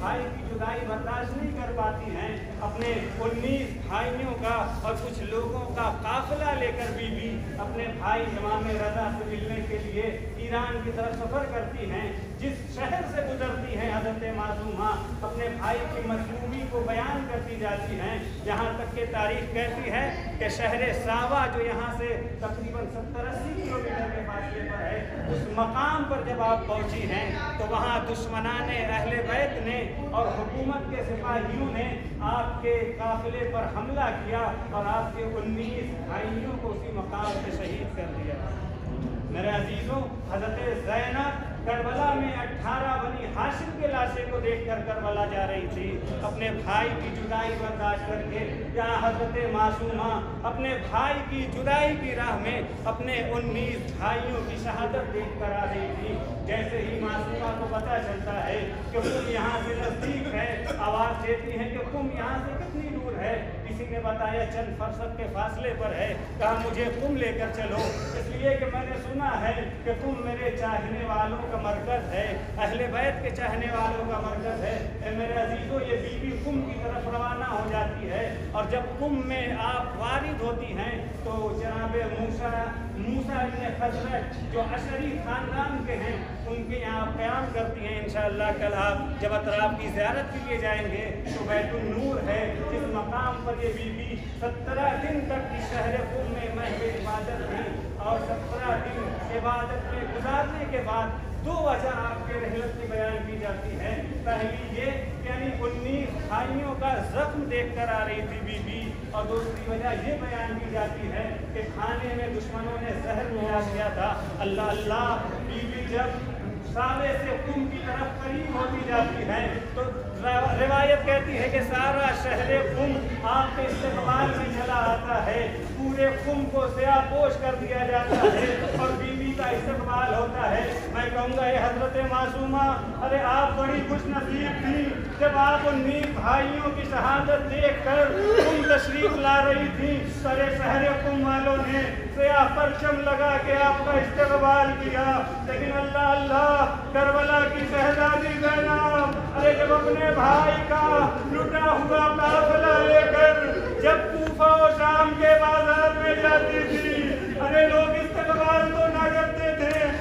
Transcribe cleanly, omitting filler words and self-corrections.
भाई की जुदाई बर्दाश्त नहीं कर पाती हैं, अपने 19 भाइयों का और कुछ लोगों का काफिला लेकर बीवी अपने भाई इमाम रज़ा से मिलने के लिए ईरान की तरफ सफ़र करती हैं। जिस शहर से गुजरती हैं हज़रत मासूमा अपने भाई की मजलूमी को बयान करती जाती हैं, यहाँ तक कि तारीख कहती है कि शहर सावा जो यहाँ से तकरीबन 70-80 किलोमीटर के फासले पर है, उस मकाम पर जब आप पहुँची हैं तो वहाँ दुश्मनाने अहले बैत ने और हुकूमत के सिपाहियों ने आपके काफिले पर हमला किया और आपके 19 भाइयों को उसी मकाम पे शहीद कर दिया। मेरे अजीजों, हज़रत ज़ैनब करबला में 18 बनी हाशिम के लाशे को देखकर करबला जा रही थी, अपने भाई की जुदाई बर्दाश्त करके। यहाँ हज़रत मासूमा अपने भाई की जुदाई की राह में अपने 19 भाइयों की शहादत देख कर आ रही थी। जैसे ही मासूमा को पता चलता है कि तुम यहाँ से नज़दीक है, आवाज़ देती है कि तुम यहाँ से कितनी दूर है। किसी ने बताया चंद फरसत के फासले पर है, कहा मुझे तुम लेकर चलो, इसलिए कि मैंने सुना है कि तुम मेरे चाहने वालों का मरकज़ है, अहले बैत के चाहने वालों का मरकज़ है। मेरे अजीजों, ये बीवी कुम की तरफ रवाना हो जाती है और जब कुम में आप वारिद होती हैं तो जनाब मूसा इब्न खज़रज जो अशरी ख़ानदान के हैं उनके यहाँ क़याम करती हैं। इंशाअल्लाह कल आप जब अतराफ़ की ज़ियारत के लिए जाएंगे तो बैतुल नूर है, जिस मकाम पर ये बीवी 17 दिन तक की शहर कुम में महव इबादत थी और 17 दिन इबादत में गुजारने के बाद 2 वजह आपके रहलत की बयान की जाती है। पहली ये यानी 19 भाइयों का जख्म देख कर आ रही थी बीबी, और दूसरी वजह ये बयान की जाती है कि खाने में दुश्मनों ने जहर मिला दिया था। अल्लाह अल्लाह, बीबी जब साले से कुम की तरफ करीब होती जाती है तो रिवायत कहती है कि सारा शहर कुम आपके इस्तेमाल में चला आता है, पूरे कुम को स्यापोश कर दिया जाता है और बीवी का इस्तेमाल होता है। मैं कहूँगा ये हज़रत मासूमा, अरे आप बड़ी खुश नसीब थी जब आप 19 भाइयों की शहादत देख कर कुम तशरीफ ला रही थी। सारे शहर कुम वालों ने स्या परचम लगा के आपका इस्तेमाल किया, लेकिन अल्लाह अल्लाह, करबला की शहजादी ज़ैनब अरे जब अपने भाई का लुटा हुआ काफिला लेकर जब कूफा और शाम के बाजार में जाती थी, अरे लोग इस्तेमाल तो ना करते थे।